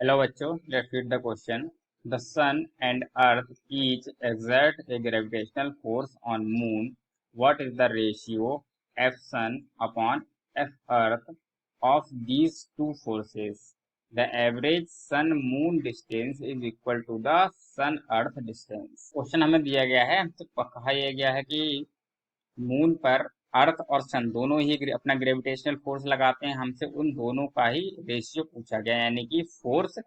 Hello बच्चों, let's read the question. The sun and earth each exert a gravitational force on moon. What is the ratio F sun upon F earth of these two forces? The average sun moon distance is equal to the sun earth distance. Question हमें दिया गया है, हमसे कहा यह गया है कि मून पर अर्थ और सन दोनों ही अपना ग्रेविटेशनल फोर्स लगाते हैं। हमसे उन दोनों का ही रेशियो पूछा गया, यानी कि फोर्स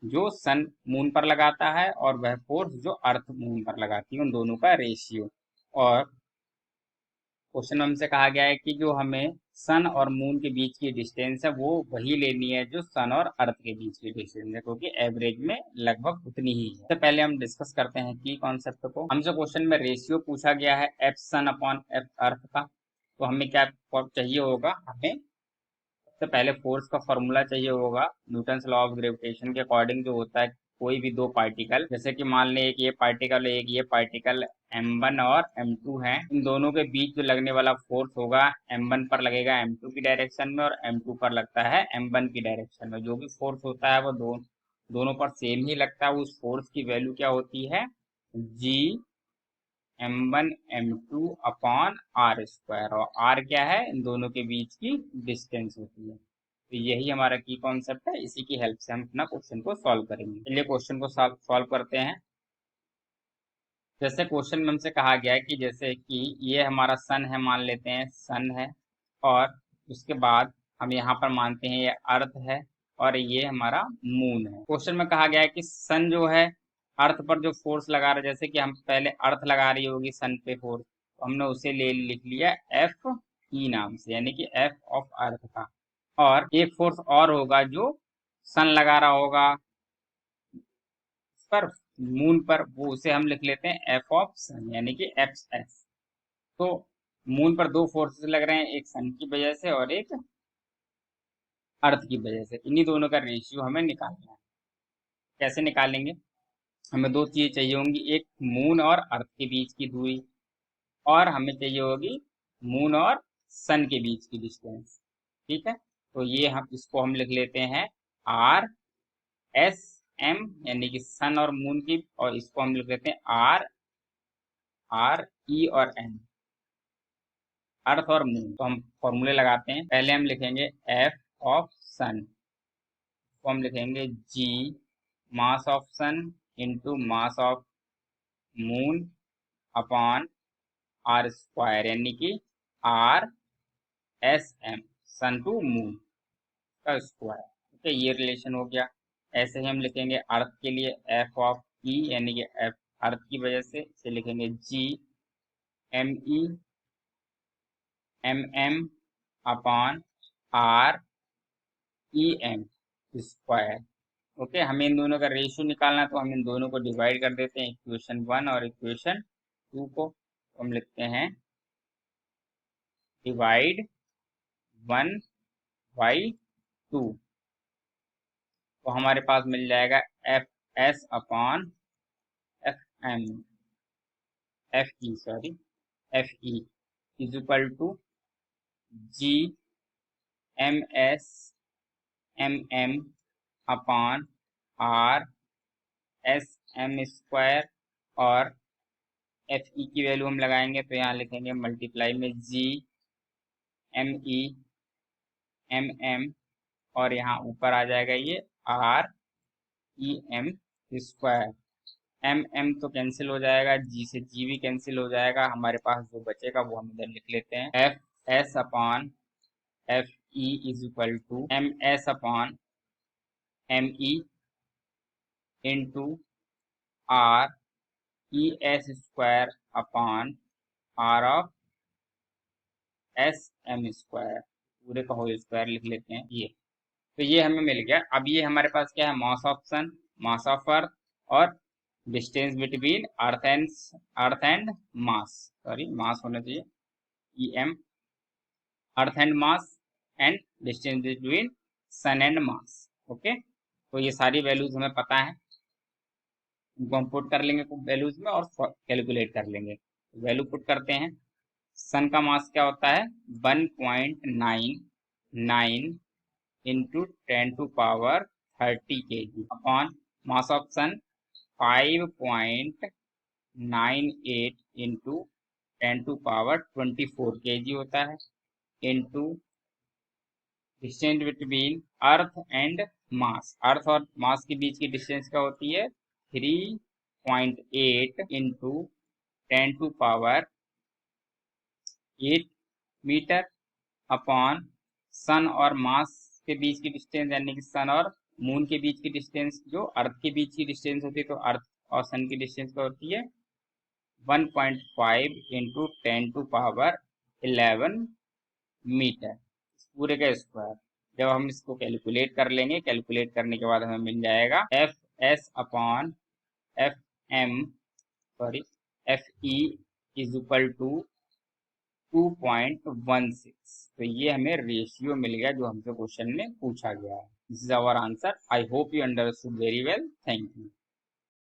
जो सन मून पर लगाता है और वह फोर्स जो अर्थ मून पर लगाती है, उन दोनों का रेशियो। और क्वेश्चन में हमसे कहा गया है कि जो हमें सन और मून के बीच की डिस्टेंस है वो वही लेनी है जो सन और अर्थ के बीच की डिस्टेंस है, क्योंकि एवरेज में लगभग उतनी ही है। सबसे पहले हम डिस्कस करते हैं की कॉन्सेप्ट को। हमसे क्वेश्चन में रेशियो पूछा गया है एफ सन अपॉन एफ अर्थ का, तो हमें क्या चाहिए होगा, हमें सबसे पहले फोर्स का फॉर्मूला चाहिए होगा। न्यूटन्स लॉ ऑफ ग्रेविटेशन के अकॉर्डिंग जो होता है, कोई भी दो पार्टिकल, जैसे कि मान लें एक ये पार्टिकल m1 और m2 हैं, इन दोनों के बीच जो लगने वाला फोर्स होगा m1 पर लगेगा m2 की डायरेक्शन में और m2 पर लगता है m1 की डायरेक्शन में। जो भी फोर्स होता है वो दोनों पर सेम ही लगता है। उस फोर्स की वैल्यू क्या होती है, G m1 m2 upon R square, और आर क्या है, इन दोनों के बीच की डिस्टेंस होती है। तो यही हमारा की कॉन्सेप्ट है, इसी की हेल्प से हम अपना क्वेश्चन को सॉल्व करेंगे। चलिए क्वेश्चन को सॉल्व करते हैं। जैसे क्वेश्चन में हमसे कहा गया है कि जैसे कि ये हमारा सन है, मान लेते हैं सन है, और उसके बाद हम यहाँ पर मानते हैं ये अर्थ है और ये हमारा मून है। क्वेश्चन में कहा गया है कि सन जो है अर्थ पर जो फोर्स लगा रहा है, जैसे कि हम पहले अर्थ लगा रही होगी सन पे फोर्स, तो हमने उसे लिख लिया एफ ई नाम से, यानी कि एफ ऑफ अर्थ का। और एक फोर्स और होगा जो सन लगा रहा होगा पर मून पर, वो उसे हम लिख लेते हैं एफ ऑफ सन, यानी कि एफ एस। तो मून पर दो फोर्सेस लग रहे हैं, एक सन की वजह से और एक अर्थ की वजह से। इन्हीं दोनों का रेशियो हमें निकालना है। कैसे निकालेंगे, हमें दो चीजें चाहिए होंगी, एक मून और अर्थ के बीच की दूरी, और हमें चाहिए होगी मून और सन के बीच की डिस्टेंस। ठीक है, तो ये हम इसको हम लिख लेते हैं आर एस एम, यानी कि सन और मून की, और इसको हम लिख लेते हैं आर आर ई और एन, अर्थ और मून। तो हम फॉर्मूले लगाते हैं। पहले हम लिखेंगे एफ ऑफ सन, तो हम लिखेंगे G mass of sun into mass of moon upon R square, यानी कि R S M, sun to moon का स्क्वायर। ठीक है, ये रिलेशन हो गया। ऐसे ही हम लिखेंगे अर्थ के लिए एफ ऑफ ई, यानी कि एफ अर्थ की वजह से इसे लिखेंगे G M E M M upon R E M square. Okay, हमें इन दोनों का रेशियो निकालना है, तो हम इन दोनों को डिवाइड कर देते हैं, इक्वेशन 1 और इक्वेशन 2 को। तो हम लिखते हैं डिवाइड 1 बाई 2, तो हमारे पास मिल जाएगा F S upon F M, F E sorry F E is equal to G M S M M upon R S M square, और एफ ई की वैल्यू हम लगाएंगे तो यहाँ लिखेंगे मल्टीप्लाई में G M E M M, और यहाँ ऊपर आ जाएगा ये R E M square. M M तो कैंसिल हो जाएगा, जी से जी भी कैंसिल हो जाएगा, हमारे पास जो बचेगा वो हम इधर लिख लेते हैं F S upon F E is equal to M S upon M E into R E S square upon R of S M square, पूरे का होल स्क्वायर लिख लेते हैं ये। तो ये हमें मिल गया। अब ये हमारे पास क्या है, मास of sun, mass of earth, और distance between earth and mass, sorry mass होना चाहिए E M, earth and mass, and distance between sun and mass. Okay, तो ये सारी वैल्यूज हमें पता है, इनको हम पुट कर लेंगे वैल्यूज में और कैलकुलेट कर लेंगे। वैल्यू पुट करते हैं। सन का मास क्या होता है, 1.99 into 10 to power 30 kg upon mass of sun 5.98 into 10⁻24 kg होता है, into distance between earth and Mars. Earth और मास के बीच की डिस्टेंस क्या होती है? 3.8 इंटू 10⁸ मीटर अपॉन सन और मास के बीच की डिस्टेंस, यानी कि सन और मून के बीच की डिस्टेंस, जो अर्थ के बीच की डिस्टेंस होती है, तो अर्थ और सन की डिस्टेंस क्या होती है? 1.5 इंटू 10⁻11 मीटर, पूरे का स्क्वायर। जब हम इसको कैलकुलेट कर लेंगे, कैलकुलेट करने के बाद हमें मिल जाएगा F S upon F M sorry F E is equal to 2.16। तो ये हमें रेशियो मिल गया जो हमसे क्वेश्चन में पूछा गया है। This is our answer. I hope you understood very well. Thank you.